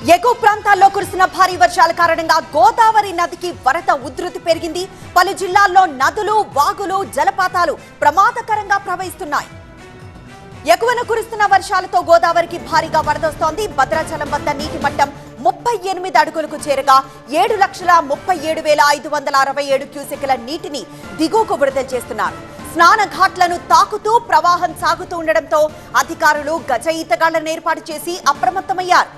ఎగువ ప్రాంతాల్లో కురిసిన భారీ వర్షాల కారణంగా గోదావరి నదికి వరద ఉధృతి పెరిగింది. పలు జిల్లాల్లో నదులు, వాగులు, జలపాతాలు ప్రమాదకరంగా ప్రవహిస్తున్నాయి. ఎగువన కురుస్తున్న వర్షాలతో గోదావరికి భారీగా వరదొస్తోంది. భద్రాచలం వద్ద నీటి మట్టం 38 అడుగులకు చేరగా 7,37,567 క్యూసెక్ల నీటిని దిగువకు విడుదల చేస్తున్నారు. స్నాన ఘాట్లను తాకుతూ ప్రవాహం సాగుతూ ఉండడంతో అధికారులు గజ ఈతగాళ్లను ఏర్పాటు చేసి అప్రమత్తమయ్యారు.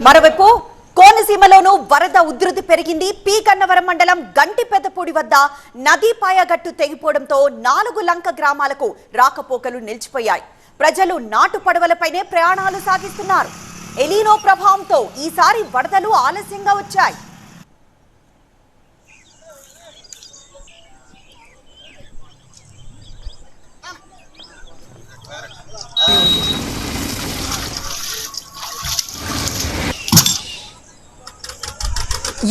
మరోవైపు కోనసీమలోనూ వరద ఉధృతి పెరిగింది. పి కన్నవరం మండలం గంటిపెద్దపూడి వద్ద నదీ పాయగట్టు తెగిపోవడంతో 4 లంక గ్రామాలకు రాకపోకలు నిలిచిపోయాయి. ప్రజలు నాటు పడవలపైనే ప్రయాణాలు సాగిస్తున్నారు. ఎలీనో ప్రభావంతో ఈసారి వరదలు ఆలస్యంగా వచ్చాయి.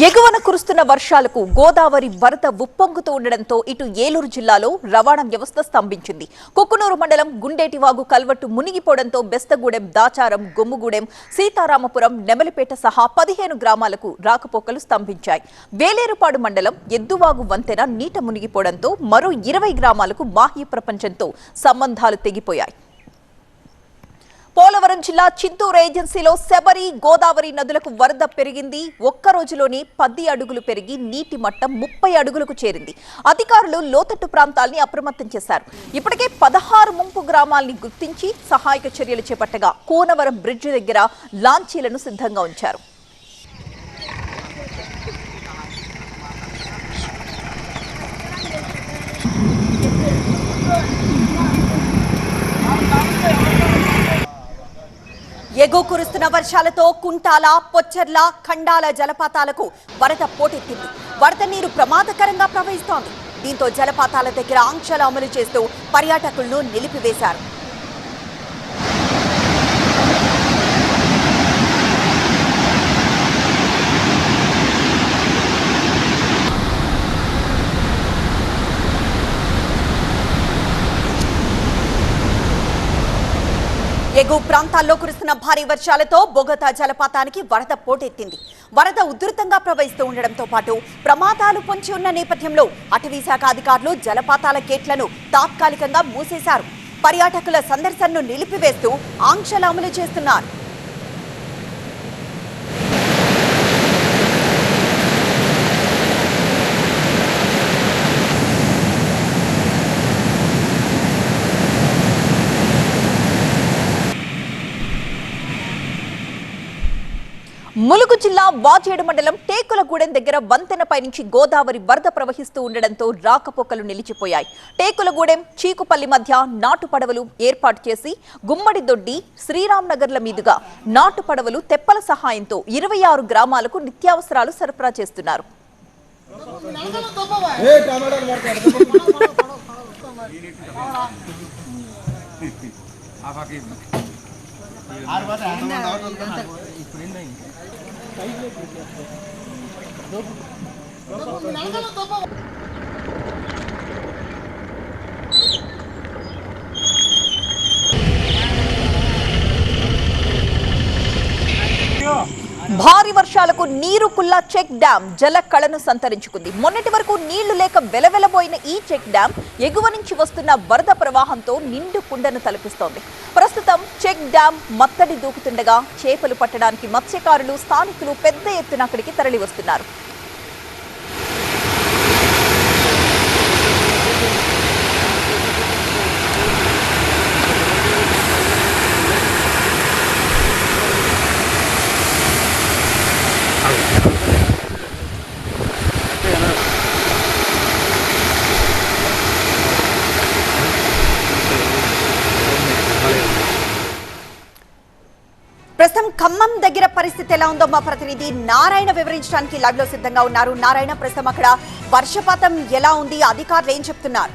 ఎగువన కురుస్తున్న వర్షాలకు గోదావరి వరద ఉప్పొంగుతూ ఉండడంతో ఇటు ఏలూరు జిల్లాలో రవాణా వ్యవస్థ స్తంభించింది. కుక్కునూరు మండలం గుండేటివాగు కల్వట్టు మునిగిపోవడంతో బెస్తగూడెం, దాచారం, గొమ్ముగూడెం, సీతారామపురం, నెమలిపేట సహా 15 గ్రామాలకు రాకపోకలు స్తంభించాయి. వేలేరుపాడు మండలం ఎద్దువాగు వంతెన నీట మునిగిపోవడంతో మరో 20 గ్రామాలకు బాహ్య ప్రపంచంతో సంబంధాలు తెగిపోయాయి. పోలవరం జిల్లా చింతూరు ఏజెన్సీలో శబరి, గోదావరి నదులకు వరద పెరిగింది. ఒక్క రోజులోనే 10 అడుగులు పెరిగి నీటి మట్టం 30 అడుగులకు చేరింది. అధికారులు లోతట్టు ప్రాంతాల్ని అప్రమత్తం చేశారు. ఇప్పటికే 16 ముంపు గ్రామాల్ని గుర్తించి సహాయక చర్యలు చేపట్టగా కోనవరం బ్రిడ్జి దగ్గర లాంచీలను సిద్ధంగా ఉంచారు. ఎగువ కురుస్తున్న వర్షాలతో కుంటాల, పొచ్చర్ల, ఖండాల జలపాతాలకు వరద పోటెత్తింది. వరద నీరు ప్రమాదకరంగా ప్రవహిస్తోంది. దీంతో జలపాతాల దగ్గర ఆంక్షలు అమలు చేస్తూ పర్యాటకులను నిలిపివేశారు. ఎగువ ప్రాంతాల్లో కురుస్తున్న భారీ వర్షాలతో బొగతా జలపాతానికి వరద పోటెత్తింది. వరద ఉధృతంగా ప్రవహిస్తూ ఉండడంతో పాటు ప్రమాదాలు పొంచి ఉన్న నేపథ్యంలో అటవీ శాఖ అధికారులు జలపాతాల గేట్లను తాత్కాలికంగా మూసేశారు. పర్యాటకుల సందర్శనను నిలిపివేస్తూ ఆంక్షలు అమలు చేస్తున్నారు. ములుగు జిల్లా వాజేడు మండలం టేకులగూడెం దగ్గర వంతెనపై నుంచి గోదావరి వరద ప్రవహిస్తూ ఉండడంతో రాకపోకలు నిలిచిపోయాయి. టేకులగూడెం, చీకుపల్లి మధ్య నాటు పడవలు ఏర్పాటు చేసి గుమ్మడి దొడ్డి, శ్రీరామ్ నగర్ల మీదుగా నాటు పడవలు తెప్పల సహాయంతో 26 గ్రామాలకు నిత్యావసరాలు సరఫరా చేస్తున్నారు. భారీ వర్షాలకు నీరుకుల్లా చెక్ డ్యాం జల కళను సంతరించుకుంది. మొన్నటి వరకు నీళ్లు లేక వెలవెలబోయిన ఈ చెక్ డ్యాం ఎగువ నుంచి వస్తున్న వరద ప్రవాహంతో నిండు కుండను తలపిస్తోంది. ప్రస్తుతం చెక్ డ్యాం మత్తడి దూకుతుండగా చేపలు పట్టడానికి మత్స్యకారులు, స్థానికులు పెద్ద ఎత్తున అక్కడికి తరలి వస్తున్నారు. ప్రస్తుతం ఖమ్మం దగ్గర పరిస్థితి ఎలా ఉందో మా ప్రతినిధి నారాయణ వివరించడానికి లైవ్ లో సిద్ధంగా ఉన్నారు. నారాయణ, ప్రస్తుతం అక్కడ వర్షపాతం ఎలా ఉంది, అధికారులు ఏం చెప్తున్నారు?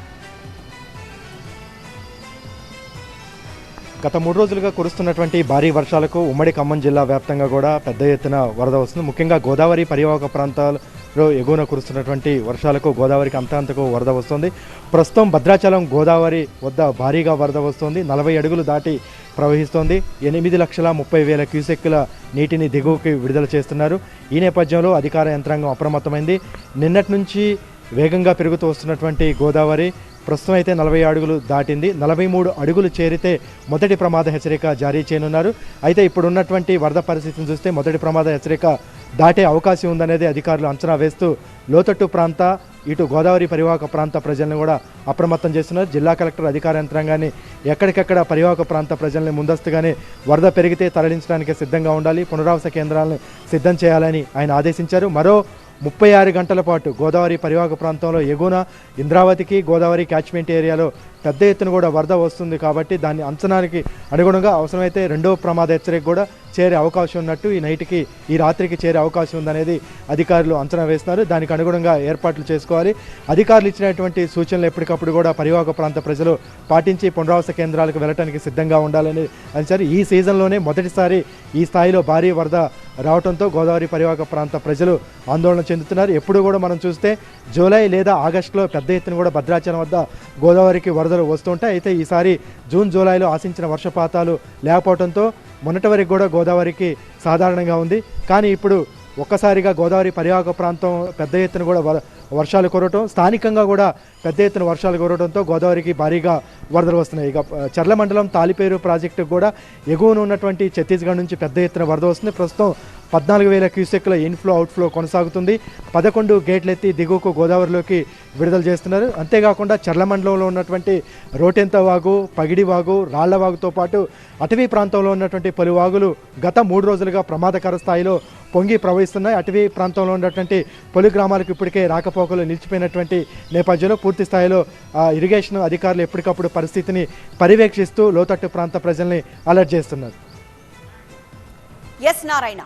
గత 3 రోజులుగా కురుస్తున్నటువంటి భారీ వర్షాలకు ఉమ్మడి ఖమ్మం జిల్లా వ్యాప్తంగా కూడా పెద్ద ఎత్తున వరద వస్తుంది. ముఖ్యంగా గోదావరి పరివాహక ప్రాంతాల్లో ఎగువన కురుస్తున్నటువంటి వర్షాలకు గోదావరికి అంతకు వరద వస్తుంది. ప్రస్తుతం భద్రాచలం గోదావరి వద్ద భారీగా వరద వస్తుంది. 40 అడుగులు దాటి ప్రవహిస్తోంది. 8,30,000 క్యూసెక్కుల నీటిని దిగువకి విడుదల చేస్తున్నారు. ఈ నేపథ్యంలో అధికార యంత్రాంగం అప్రమత్తమైంది. నిన్నటి నుంచి వేగంగా పెరుగుతూ వస్తున్నటువంటి గోదావరి ప్రస్తుతం అయితే 40 అడుగులు దాటింది. 43 అడుగులు చేరితే మొదటి ప్రమాద హెచ్చరిక జారీ చేయనున్నారు. అయితే ఇప్పుడు ఉన్నటువంటి వరద పరిస్థితిని చూస్తే మొదటి ప్రమాద హెచ్చరిక దాటే అవకాశం ఉందనేది అధికారులు అంచనా వేస్తూ లోతట్టు ప్రాంత ఇటు గోదావరి పరివాహక ప్రాంత ప్రజలను కూడా అప్రమత్తం చేస్తున్నారు. జిల్లా కలెక్టర్ అధికార యంత్రాంగాన్ని ఎక్కడికెక్కడ పరివాహక ప్రాంత ప్రజల్ని ముందస్తుగానే వరద పెరిగితే తరలించడానికి సిద్ధంగా ఉండాలి, పునరావాస కేంద్రాలను సిద్ధం చేయాలని ఆయన ఆదేశించారు. మరో 36 గంటల పాటు గోదావరి పరివాహక ప్రాంతంలో ఎగువన ఇంద్రావతికి గోదావరి క్యాచ్మెంట్ ఏరియాలో పెద్ద ఎత్తున కూడా వరద వస్తుంది. కాబట్టి దాన్ని అంచనానికి అనుగుణంగా అవసరమైతే రెండో ప్రమాద హెచ్చరిక కూడా చేరే అవకాశం ఉన్నట్టు ఈ రాత్రికి చేరే అవకాశం ఉందనేది అధికారులు అంచనా వేస్తున్నారు. దానికి అనుగుణంగా ఏర్పాట్లు చేసుకోవాలి. అధికారులు ఇచ్చినటువంటి సూచనలు ఎప్పటికప్పుడు కూడా పరివాహక ప్రాంత ప్రజలు పాటించి పునరావాస కేంద్రాలకు వెళ్ళడానికి సిద్ధంగా ఉండాలని అంచారు. ఈ సీజన్లోనే మొదటిసారి ఈ స్థాయిలో భారీ వరద రావడంతో గోదావరి పరివాహక ప్రాంత ప్రజలు ఆందోళన చెందుతున్నారు. ఎప్పుడు కూడా మనం చూస్తే జూలై లేదా ఆగస్టులో పెద్ద ఎత్తున కూడా భద్రాచలం వద్ద గోదావరికి వరదలు వస్తుంటాయి. అయితే ఈసారి జూన్ జూలైలో ఆశించిన వర్షపాతాలు లేకపోవడంతో మొన్నటి వరకు కూడా గోదావరికి సాధారణంగా ఉంది. కానీ ఇప్పుడు ఒక్కసారిగా గోదావరి పరివాహక ప్రాంతం పెద్ద ఎత్తున కూడా వర్షాలు కురవటం, స్థానికంగా కూడా పెద్ద ఎత్తున వర్షాలు కురవడంతో గోదావరికి భారీగా వరదలు వస్తున్నాయి. ఇక చర్ల మండలం తాలిపేరు ప్రాజెక్టుకు కూడా ఎగువన ఉన్నటువంటి ఛత్తీస్గఢ్ నుంచి పెద్ద ఎత్తున వరద వస్తుంది. ప్రస్తుతం 14,000 క్యూసెక్కుల ఇన్ఫ్లో అవుట్ఫ్లో కొనసాగుతుంది. 11 గేట్లెత్తి దిగువకు గోదావరిలోకి విడుదల చేస్తున్నారు. అంతేకాకుండా చర్ల మండలంలో ఉన్నటువంటి రోటెంత వాగు, పగిడి వాగు, రాళ్ల వాగుతో పాటు అటవీ ప్రాంతంలో ఉన్నటువంటి పలు వాగులు గత 3 రోజులుగా ప్రమాదకర స్థాయిలో పొంగి ప్రవహిస్తున్నాయి. అటవీ ప్రాంతంలో ఉన్నటువంటి పలు గ్రామాలకు ఇప్పటికే రాకపోకలు నిలిచిపోయినటువంటి నేపథ్యంలో పూర్తి స్థాయిలో ఇరిగేషన్ అధికారులు ఎప్పటికప్పుడు పరిస్థితిని పర్యవేక్షిస్తూ లోతట్టు ప్రాంత ప్రజల్ని అలర్ట్ చేస్తున్నారు. ఎస్ నారాయణ.